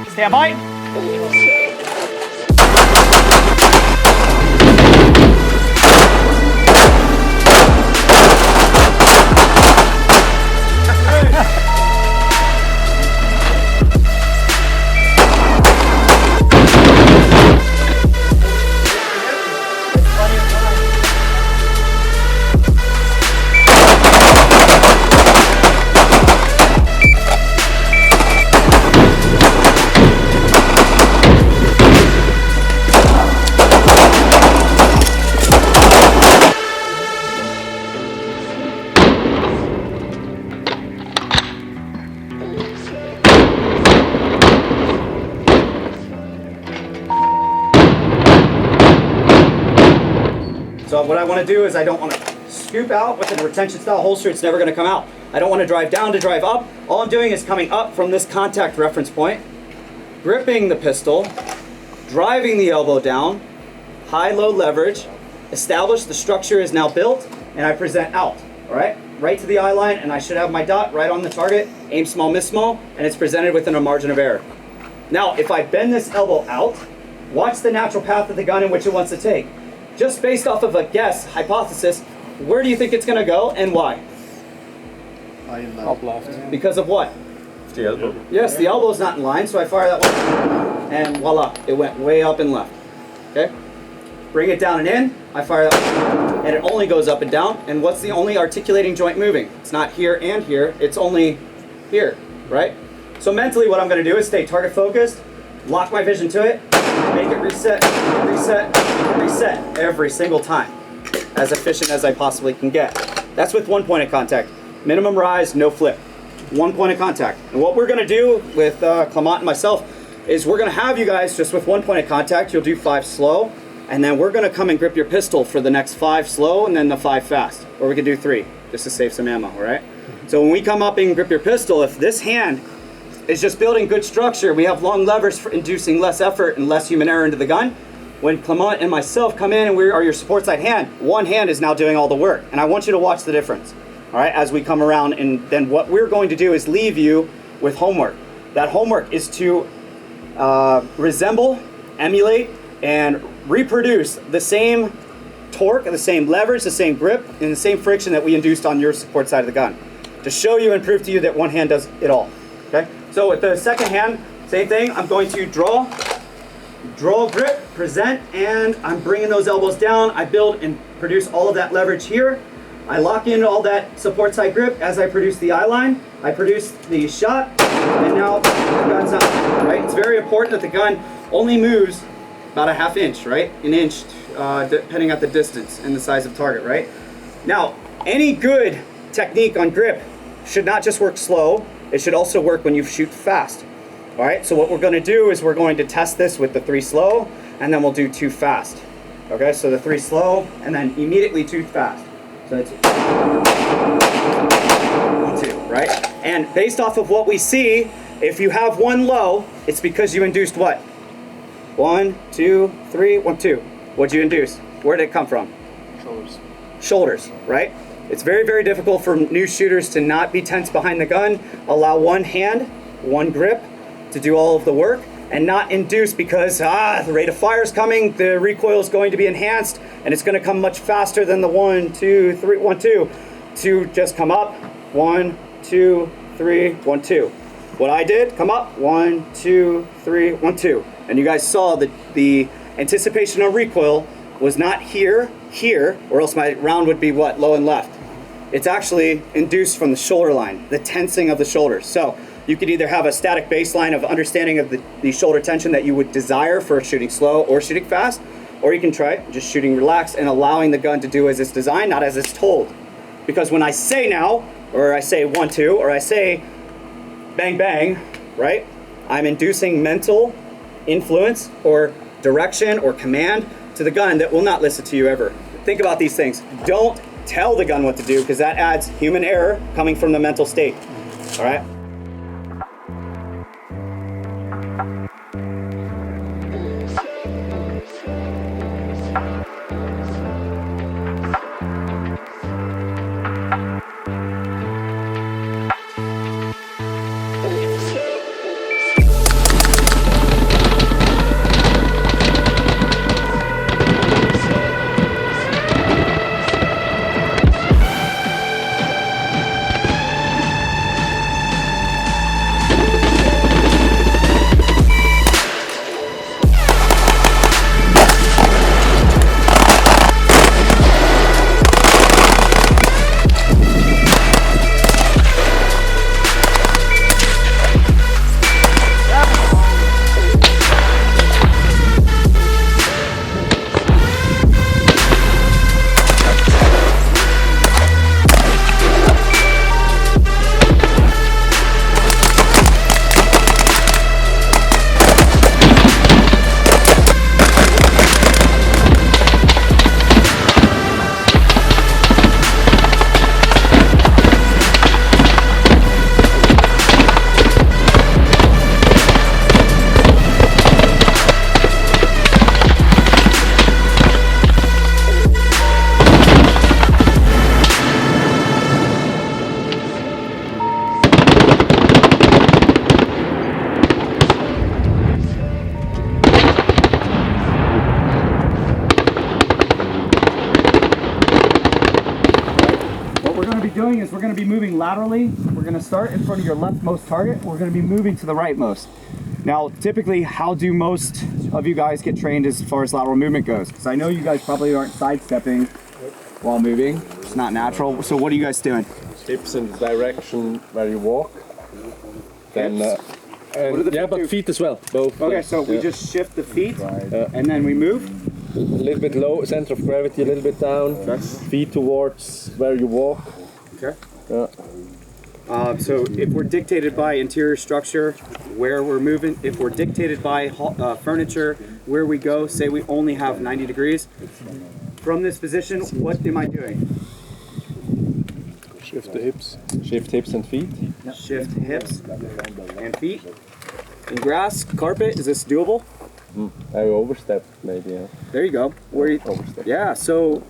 Stand by. So what I want to do is I don't want to scoop out with a retention style holster. It's never going to come out. I don't want to drive down to drive up. All I'm doing is coming up from this contact reference point, gripping the pistol, driving the elbow down, high-low leverage, establish the structure is now built, and I present out, all right? Right to the eye line, and I should have my dot right on the target, aim small, miss small, and it's presented within a margin of error. Now, if I bend this elbow out, watch the natural path of the gun in which it wants to take. Just based off of a guess, hypothesis, where do you think it's going to go and why? Up left. Because of what? The elbow. Yes, the elbow's not in line, so I fire that one, and voila, it went way up and left. Okay? Bring it down and in, I fire that one, and it only goes up and down, and what's the only articulating joint moving? It's not here and here, it's only here, right? So mentally what I'm going to do is stay target focused, lock my vision to it, make it reset, reset, reset every single time. As efficient as I possibly can get. That's with one point of contact. Minimum rise, no flip. One point of contact. And what we're going to do with Clement and myself is we're going to have you guys just with one point of contact. You'll do 5 slow, and then we're going to come and grip your pistol for the next 5 slow and then the 5 fast. Or we can do 3 just to save some ammo, all right? So when we come up and grip your pistol, if this hand is just building good structure, we have long levers for inducing less effort and less human error into the gun. When Clement and myself come in and we are your support side hand, one hand is now doing all the work. And I want you to watch the difference, all right, as we come around. And then what we're going to do is leave you with homework. That homework is to resemble, emulate, and reproduce the same torque, the same leverage, the same grip, and the same friction that we induced on your support side of the gun. To show you and prove to you that one hand does it all, okay? So with the second hand, same thing, I'm going to draw, grip, present, and I'm bringing those elbows down. I build and produce all of that leverage here. I lock in all that support side grip as I produce the eye line. I produce the shot, and now the gun's up, right? It's very important that the gun only moves about a ½ inch, right? An inch, depending on the distance and the size of target, right? Now, any good technique on grip should not just work slow, it should also work when you shoot fast. All right, so what we're going to do is we're going to test this with the 3 slow, and then we'll do 2 fast. Okay, so the 3 slow, and then immediately 2 fast. So it's 1, 2, right? And based off of what we see, if you have 1 low, it's because you induced what? 1, 2, 3, 1, 2. What'd you induce? Where did it come from? Shoulders. Shoulders, right? It's very, very difficult for new shooters to not be tense behind the gun, allow one hand, one grip to do all of the work, and not induce because the rate of fire is coming, the recoil is going to be enhanced, and it's going to come much faster than the 1, 2, 3, 1, 2 to just come up, 1, 2, 3, 1, 2. What I did, come up, 1, 2, 3, 1, 2. And you guys saw that the anticipation of recoil was not here, or else my round would be what? Low and left. It's actually induced from the shoulder line, the tensing of the shoulders. So you could either have a static baseline of understanding of the shoulder tension that you would desire for shooting slow or shooting fast, or you can try just shooting relaxed and allowing the gun to do as it's designed, not as it's told. Because when I say now, or I say 1, 2, or I say bang, bang, right? I'm inducing mental influence or direction or command to the gun that will not listen to you ever. Think about these things. Don't tell the gun what to do because that adds human error coming from the mental state. All right? moving laterally, we're gonna start in front of your leftmost target. We're gonna be moving to the rightmost. Now, typically, how do most of you guys get trained as far as lateral movement goes? Because I know you guys probably aren't sidestepping while moving. It's not natural. So what are you guys doing? Hips in the direction where you walk. Then, but feet as well. Both. Okay, so we just shift the feet and then we move. A little bit low, center of gravity a little bit down. Okay. Feet towards where you walk. Okay. So if we're dictated by interior structure, where we're moving, if we're dictated by furniture, where we go, say we only have 90 degrees, from this position, what am I doing? Shift the hips. Shift hips and feet. Yep. Shift hips and feet. In grass, carpet, is this doable? I overstep maybe, yeah. There you go. Where you, yeah, so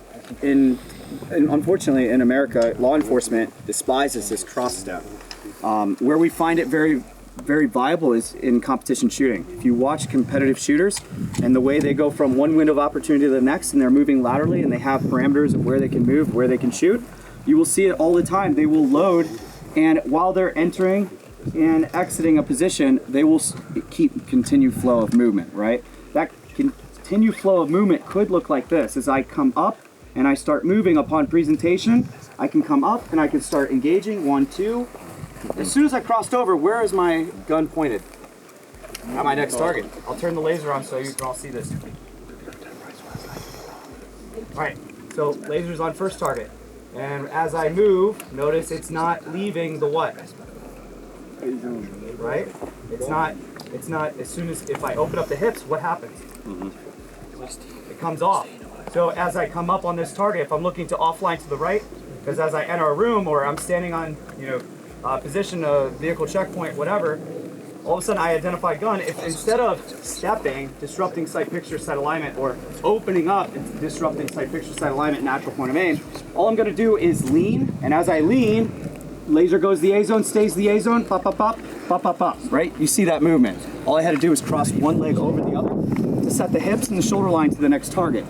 unfortunately in America, law enforcement despises this cross step. Where we find it very, very viable is in competition shooting. If you watch competitive shooters and the way they go from one window of opportunity to the next and they're moving laterally and they have parameters of where they can move, where they can shoot, you will see it all the time. They will load, and while they're entering and exiting a position, they will keep continued flow of movement, right? That continued flow of movement could look like this. As I come up and I start moving upon presentation, I can come up and I can start engaging, 1, 2. As soon as I crossed over, where is my gun pointed? At my next target. I'll turn the laser on so you can all see this. All right, so laser's on first target. And as I move, notice it's not leaving the what? Right? It's not, as soon as, if I open up the hips, what happens? It comes off. So as I come up on this target, if I'm looking to offline to the right, because as I enter a room or I'm standing on, position, vehicle checkpoint, whatever, all of a sudden I identify gun. If instead of stepping, disrupting sight picture sight alignment, or opening up and disrupting sight picture sight alignment, natural point of aim, all I'm gonna do is lean, and as I lean, laser goes the A zone, stays the A zone, pop, pop, pop, pop, pop, pop, right? You see that movement. All I had to do was cross one leg over the other to set the hips and the shoulder line to the next target.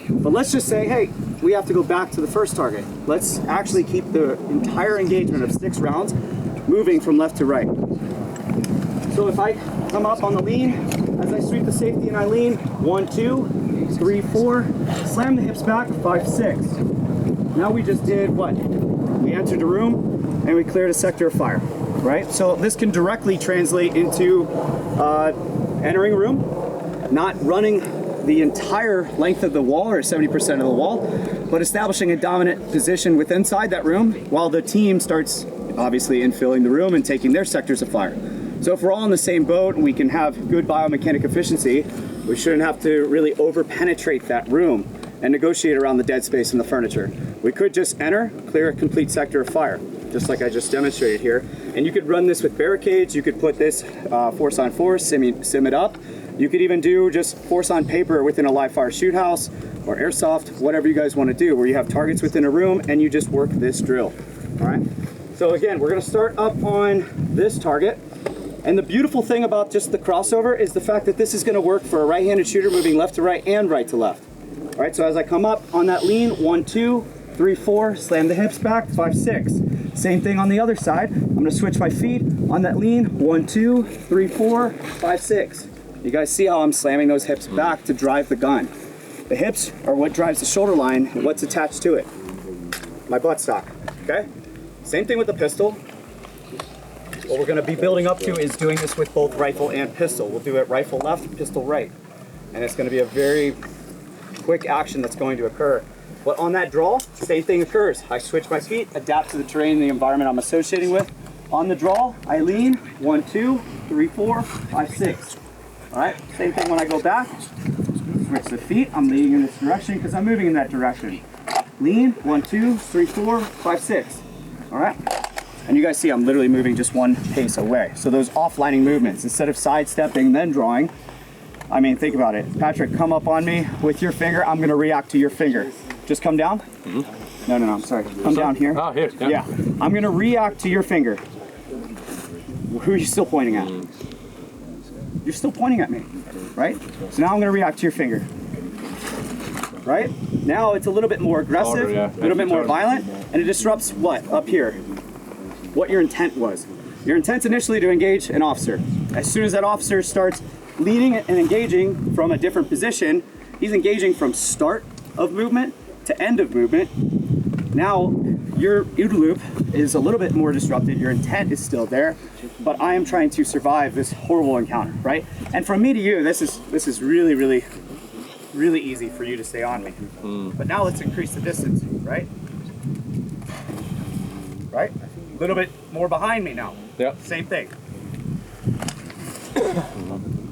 But let's just say, hey, we have to go back to the first target. Let's actually keep the entire engagement of 6 rounds moving from left to right. So if I come up on the lean, as I sweep the safety and I lean, 1, 2, 3, 4, slam the hips back, 5, 6. Now we just did what? We entered the room and we cleared a sector of fire, right? So this can directly translate into entering a room, not running the entire length of the wall or 70% of the wall, but establishing a dominant position within inside that room while the team starts obviously infilling the room and taking their sectors of fire. So if we're all in the same boat and we can have good biomechanic efficiency, we shouldn't have to really over-penetrate that room and negotiate around the dead space and the furniture. We could just enter, clear a complete sector of fire, just like I just demonstrated here. And you could run this with barricades, you could put this force on force, sim it up. You could even do just force on paper within a live fire shoot house or airsoft, whatever you guys want to do, where you have targets within a room and you just work this drill, all right? So again, we're gonna start up on this target. And the beautiful thing about just the crossover is the fact that this is gonna work for a right-handed shooter moving left to right and right to left. All right, so as I come up on that lean, 1, 2, 3, 4, slam the hips back, 5, 6. Same thing on the other side. I'm gonna switch my feet on that lean, 1, 2, 3, 4, 5, 6. You guys see how I'm slamming those hips back to drive the gun. The hips are what drives the shoulder line and what's attached to it. My buttstock, okay? Same thing with the pistol. What we're gonna be building up to is doing this with both rifle and pistol. We'll do it rifle left, pistol right. And it's gonna be a very quick action that's going to occur. But on that draw, same thing occurs. I switch my feet, adapt to the terrain and the environment I'm associating with. On the draw, I lean, 1, 2, 3, 4, 5, 6. All right, same thing when I go back. Switch the feet, I'm leaning in this direction because I'm moving in that direction. Lean, 1, 2, 3, 4, 5, 6. All right, and you guys see I'm literally moving just one pace away. So those offlining movements, instead of sidestepping then drawing, I mean, think about it. Patrick, come up on me with your finger, I'm gonna react to your finger. Just come down? No, I'm sorry. Come down here. Oh, here, yeah. I'm gonna react to your finger. Who are you still pointing at? You're still pointing at me, right? So now I'm gonna react to your finger. Right? Now it's a little bit more aggressive, a little bit more violent, and it disrupts what? Up here. what your intent was. Your intent's initially to engage an officer. As soon as that officer starts leading and engaging from a different position, he's engaging from start of movement to end of movement. Now, your OODA loop is a little bit more disrupted. Your intent is still there, but I am trying to survive this horrible encounter, right? And from me to you, this is really, really, really easy for you to stay on me. But now let's increase the distance, right? Right? A little bit more behind me now. Yeah. Same thing.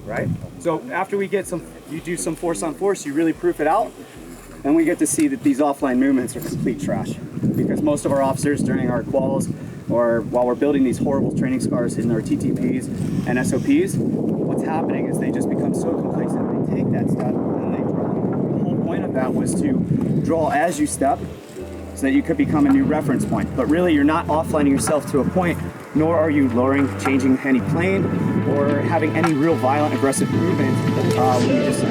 Right? So after we get you do some force on force, you really proof it out, and we get to see that these offline movements are complete trash. Because most of our officers during our quals, or while we're building these horrible training scars in our TTPs and SOPs, what's happening is they just become so complacent. They take that step and they draw. The whole point of that was to draw as you step, so that you could become a new reference point. But really, you're not offlining yourself to a point, nor are you lowering, changing any plane, or having any real violent, aggressive movement when you just